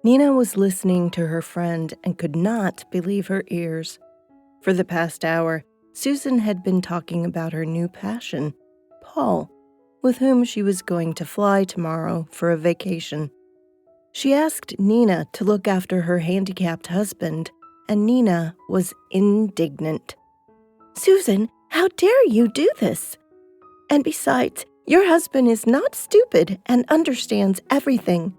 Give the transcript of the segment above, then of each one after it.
Nina was listening to her friend and could not believe her ears. For the past hour, Susan had been talking about her new passion, Paul, with whom she was going to fly tomorrow for a vacation. She asked Nina to look after her handicapped husband, and Nina was indignant. "Susan, how dare you do this? And besides, your husband is not stupid and understands everything.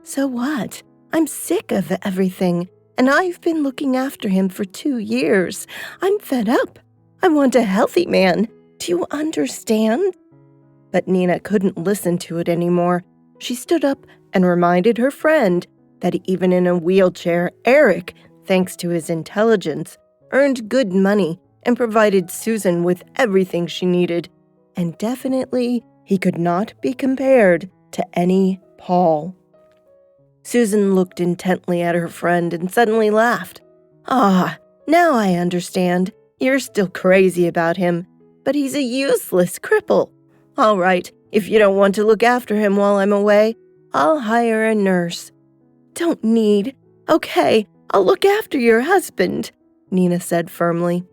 So what? I'm sick of everything, and I've been looking after him for 2 years. I'm fed up. I want a healthy man. Do you understand?" But Nina couldn't listen to it anymore. She stood up and reminded her friend that even in a wheelchair, Eric, thanks to his intelligence, earned good money and provided Susan with everything she needed. And definitely, he could not be compared to any Paul. Susan looked intently at her friend and suddenly laughed. "Ah, now I understand. You're still crazy about him, but he's a useless cripple. All right, if you don't want to look after him while I'm away, I'll hire a nurse." "Don't need. Okay, I'll look after your husband," Nina said firmly.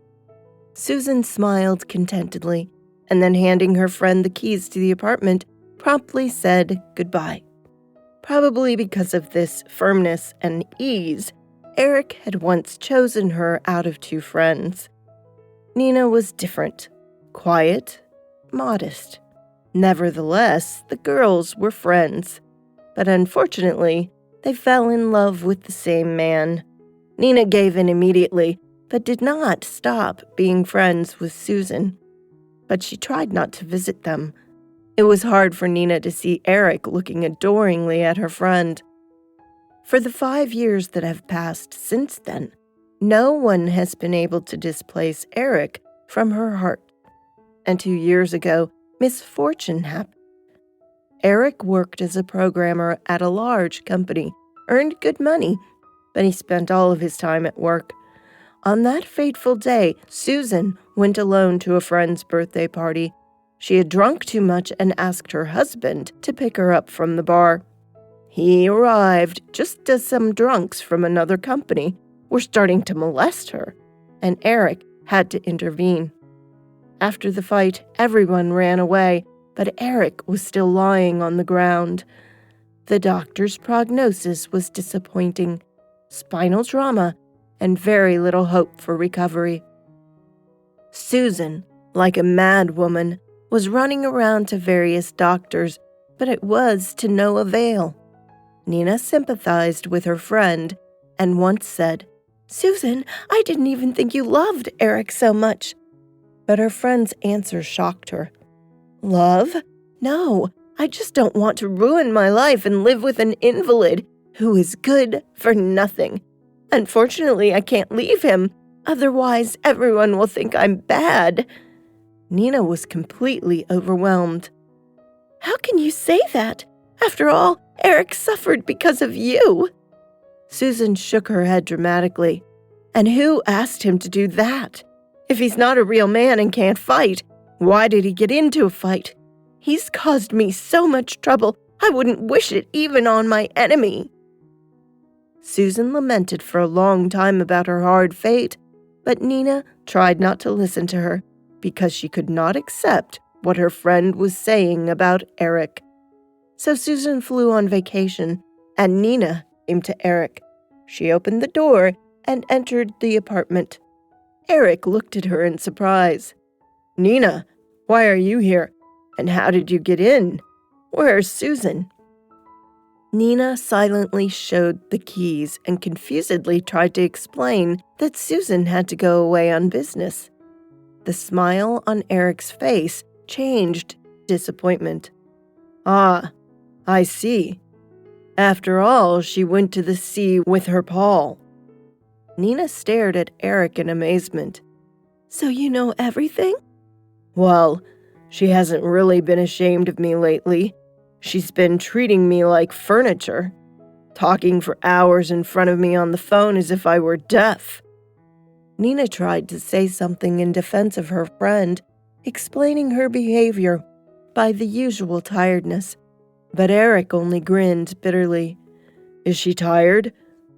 Susan smiled contentedly, and then handing her friend the keys to the apartment, promptly said goodbye. Probably because of this firmness and ease, Eric had once chosen her out of 2 friends. Nina was different, quiet, modest. Nevertheless, the girls were friends. But unfortunately, they fell in love with the same man. Nina gave in immediately, but did not stop being friends with Susan. But she tried not to visit them. It was hard for Nina to see Eric looking adoringly at her friend. For the 5 years that have passed since then, no one has been able to displace Eric from her heart. And 2 years ago, misfortune happened. Eric worked as a programmer at a large company, earned good money, but he spent all of his time at work. On that fateful day, Susan went alone to a friend's birthday party. She had drunk too much and asked her husband to pick her up from the bar. He arrived just as some drunks from another company were starting to molest her, and Eric had to intervene. After the fight, everyone ran away, but Eric was still lying on the ground. The doctor's prognosis was disappointing: spinal trauma and very little hope for recovery. Susan, like a mad woman, was running around to various doctors, but it was to no avail. Nina sympathized with her friend and once said, "Susan, I didn't even think you loved Eric so much." But her friend's answer shocked her. "Love? No, I just don't want to ruin my life and live with an invalid who is good for nothing. Unfortunately, I can't leave him. Otherwise, everyone will think I'm bad." Nina was completely overwhelmed. "How can you say that? After all, Eric suffered because of you." Susan shook her head dramatically. "And who asked him to do that? If he's not a real man and can't fight, why did he get into a fight? He's caused me so much trouble, I wouldn't wish it even on my enemy." Susan lamented for a long time about her hard fate, but Nina tried not to listen to her because she could not accept what her friend was saying about Eric. So Susan flew on vacation, and Nina came to Eric. She opened the door and entered the apartment. Eric looked at her in surprise. "Nina, why are you here? And how did you get in? Where's Susan?" Nina silently showed the keys and confusedly tried to explain that Susan had to go away on business. The smile on Eric's face changed to disappointment. "Ah, I see. After all, she went to the sea with her Paul." Nina stared at Eric in amazement. "So you know everything?" "Well, she hasn't really been ashamed of me lately. She's been treating me like furniture, talking for hours in front of me on the phone as if I were deaf." Nina tried to say something in defense of her friend, explaining her behavior by the usual tiredness, but Eric only grinned bitterly. Is she tired?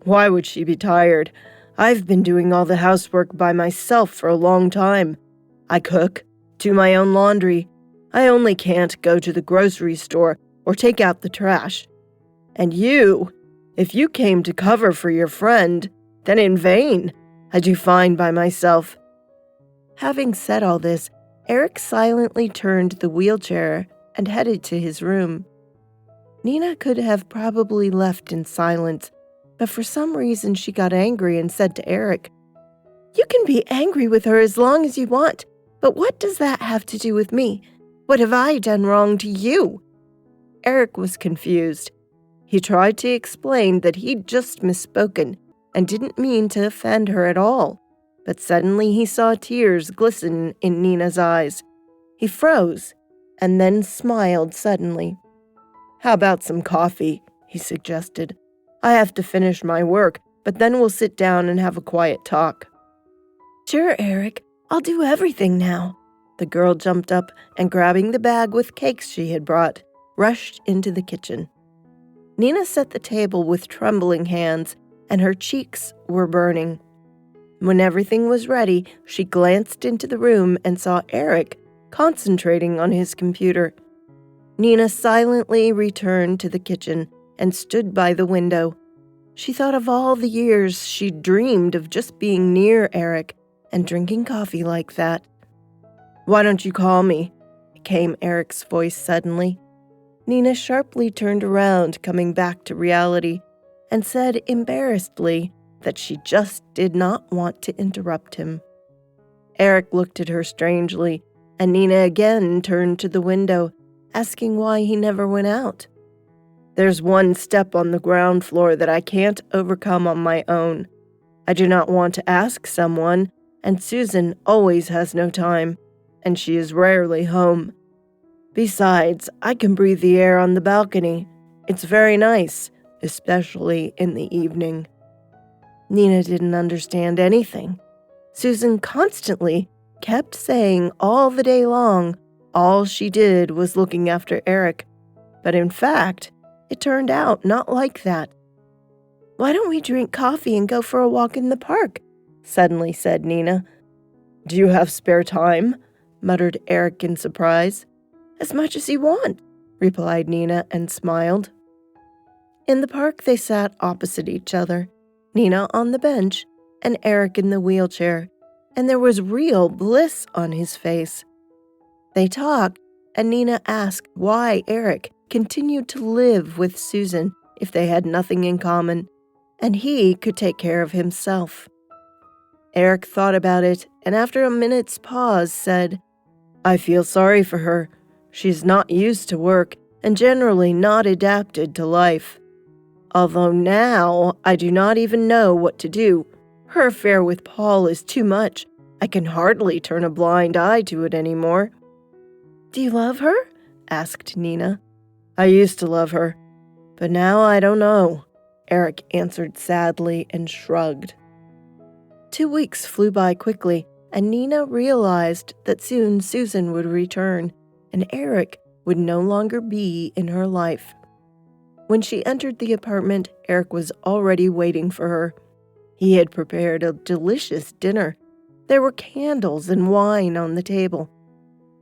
Why would she be tired? I've been doing all the housework by myself for a long time. I cook, do my own laundry. I only can't go to the grocery store or take out the trash. And you, if you came to cover for your friend, then in vain. I do fine by myself." Having said all this, Eric silently turned the wheelchair and headed to his room. Nina could have probably left in silence, but for some reason she got angry and said to Eric, "You can be angry with her as long as you want, but what does that have to do with me? What have I done wrong to you?" Eric was confused. He tried to explain that he'd just misspoken and didn't mean to offend her at all, but suddenly he saw tears glisten in Nina's eyes. He froze and then smiled suddenly. "How about some coffee?" he suggested. "I have to finish my work, but then we'll sit down and have a quiet talk." "Sure, Eric. I'll do everything now." The girl jumped up and, grabbing the bag with cakes she had brought, rushed into the kitchen. Nina set the table with trembling hands, and her cheeks were burning. When everything was ready, she glanced into the room and saw Eric concentrating on his computer. Nina silently returned to the kitchen and stood by the window. She thought of all the years she'd dreamed of just being near Eric and drinking coffee like that. "Why don't you call me?" came Eric's voice suddenly. Nina sharply turned around, coming back to reality, and said embarrassedly that she just did not want to interrupt him. Eric looked at her strangely, and Nina again turned to the window, asking why he never went out. "There's one step on the ground floor that I can't overcome on my own. I do not want to ask someone, and Susan always has no time, and she is rarely home. Besides, I can breathe the air on the balcony. It's very nice, especially in the evening." Nina didn't understand anything. Susan constantly kept saying all the day long all she did was looking after Eric, but in fact, it turned out not like that. "Why don't we drink coffee and go for a walk in the park?" suddenly said Nina. "Do you have spare time?" muttered Eric in surprise. "As much as you want," replied Nina and smiled. In the park they sat opposite each other, Nina on the bench and Eric in the wheelchair, and there was real bliss on his face. They talked, and Nina asked why Eric continued to live with Susan if they had nothing in common, and he could take care of himself. Eric thought about it, and after a minute's pause said, "I feel sorry for her. She's not used to work and generally not adapted to life. Although now I do not even know what to do. Her affair with Paul is too much. I can hardly turn a blind eye to it anymore." "Do you love her?" asked Nina. "I used to love her, but now I don't know," Eric answered sadly and shrugged. 2 weeks flew by quickly, and Nina realized that soon Susan would return, and Eric would no longer be in her life. When she entered the apartment, Eric was already waiting for her. He had prepared a delicious dinner. There were candles and wine on the table.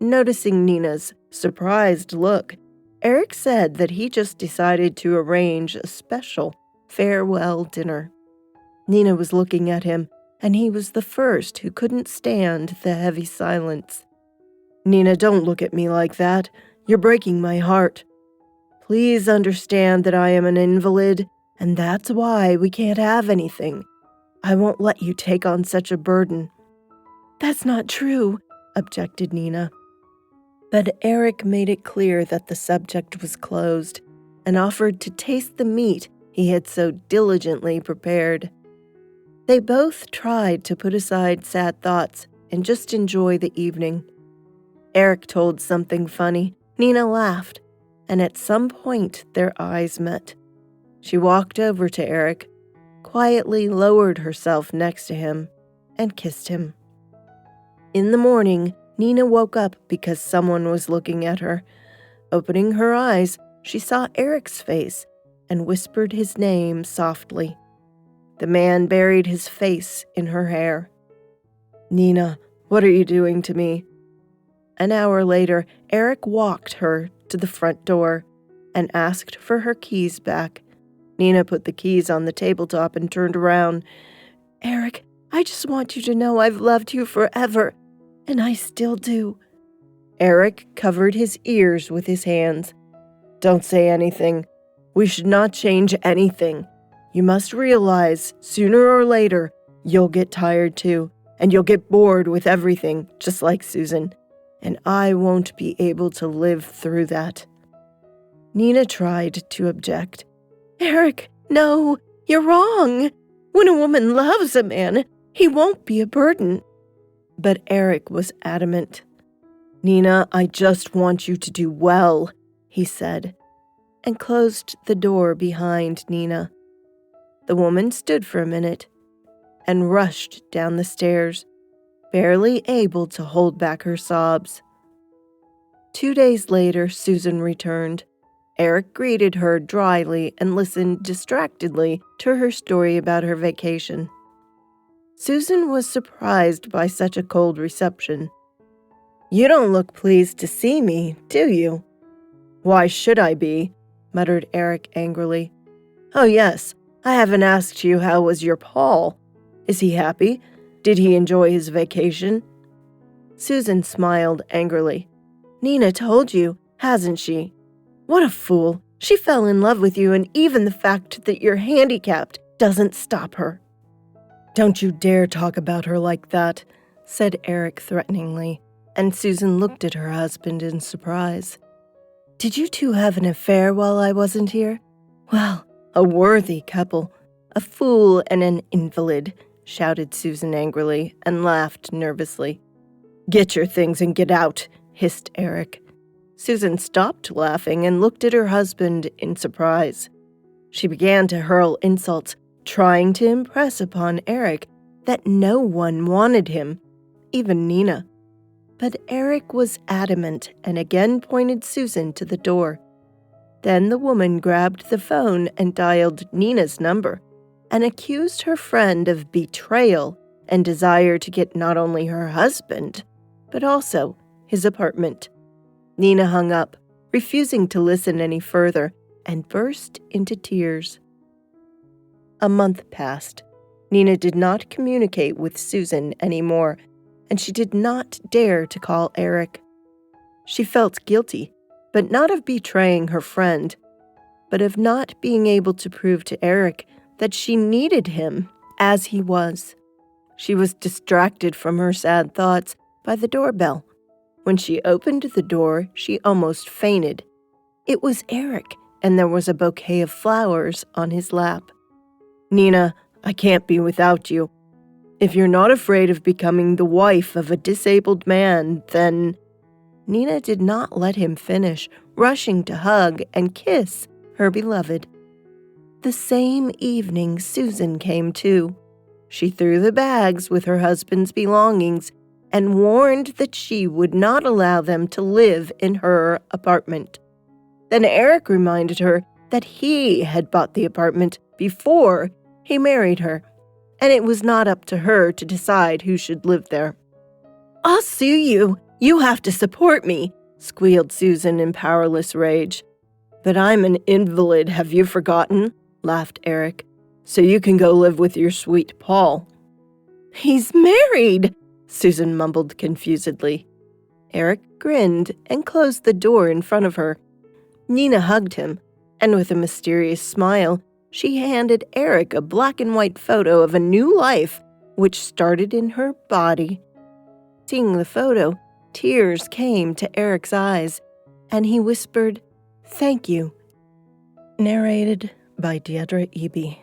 Noticing Nina's surprised look, Eric said that he just decided to arrange a special farewell dinner. Nina was looking at him, and he was the first who couldn't stand the heavy silence. "Nina, don't look at me like that. You're breaking my heart. Please understand that I am an invalid, and that's why we can't have anything. I won't let you take on such a burden." "That's not true," objected Nina. But Eric made it clear that the subject was closed and offered to taste the meat he had so diligently prepared. They both tried to put aside sad thoughts and just enjoy the evening. Eric told something funny. Nina laughed, and at some point their eyes met. She walked over to Eric, quietly lowered herself next to him, and kissed him. In the morning, Nina woke up because someone was looking at her. Opening her eyes, she saw Eric's face, and whispered his name softly. The man buried his face in her hair. "Nina, what are you doing to me?" An hour later, Eric walked her to the front door and asked for her keys back. Nina put the keys on the tabletop and turned around. "Eric, I just want you to know I've loved you forever, and I still do." Eric covered his ears with his hands. "Don't say anything. We should not change anything. You must realize, sooner or later, you'll get tired too, and you'll get bored with everything, just like Susan. And I won't be able to live through that." Nina tried to object. "Eric, no, you're wrong. When a woman loves a man, he won't be a burden." But Eric was adamant. "Nina, I just want you to do well," he said, and closed the door behind Nina. The woman stood for a minute and rushed down the stairs, barely able to hold back her sobs. 2 days later, Susan returned. Eric greeted her dryly and listened distractedly to her story about her vacation. Susan was surprised by such a cold reception. "You don't look pleased to see me, do you?" "Why should I be?" muttered Eric angrily. "Oh yes, I haven't asked you how was your Paul. Is he happy? Did he enjoy his vacation?" Susan smiled angrily. "Nina told you, hasn't she? What a fool. She fell in love with you, and even the fact that you're handicapped doesn't stop her." "Don't you dare talk about her like that," said Eric threateningly, and Susan looked at her husband in surprise. "Did you two have an affair while I wasn't here? Well, a worthy couple. A fool and an invalid," shouted Susan angrily and laughed nervously. "Get your things and get out," hissed Eric. Susan stopped laughing and looked at her husband in surprise. She began to hurl insults, trying to impress upon Eric that no one wanted him, even Nina. But Eric was adamant and again pointed Susan to the door. Then the woman grabbed the phone and dialed Nina's number and accused her friend of betrayal and desire to get not only her husband, but also his apartment. Nina hung up, refusing to listen any further, and burst into tears. A month passed. Nina did not communicate with Susan anymore, and she did not dare to call Eric. She felt guilty, but not of betraying her friend, but of not being able to prove to Eric that she needed him as he was. She was distracted from her sad thoughts by the doorbell. When she opened the door, she almost fainted. It was Eric, and there was a bouquet of flowers on his lap. "Nina, I can't be without you. If you're not afraid of becoming the wife of a disabled man, then—" Nina did not let him finish, rushing to hug and kiss her beloved. The same evening, Susan came too. She threw the bags with her husband's belongings and warned that she would not allow them to live in her apartment. Then Eric reminded her that he had bought the apartment before he married her, and it was not up to her to decide who should live there. "I'll sue you. You have to support me," squealed Susan in powerless rage. "But I'm an invalid, have you forgotten?" laughed Eric. "So you can go live with your sweet Paul." "He's married," Susan mumbled confusedly. Eric grinned and closed the door in front of her. Nina hugged him, and with a mysterious smile, she handed Eric a black and white photo of a new life which started in her body. Seeing the photo, tears came to Eric's eyes, and he whispered, "Thank you." Narrated by Deidre Eby.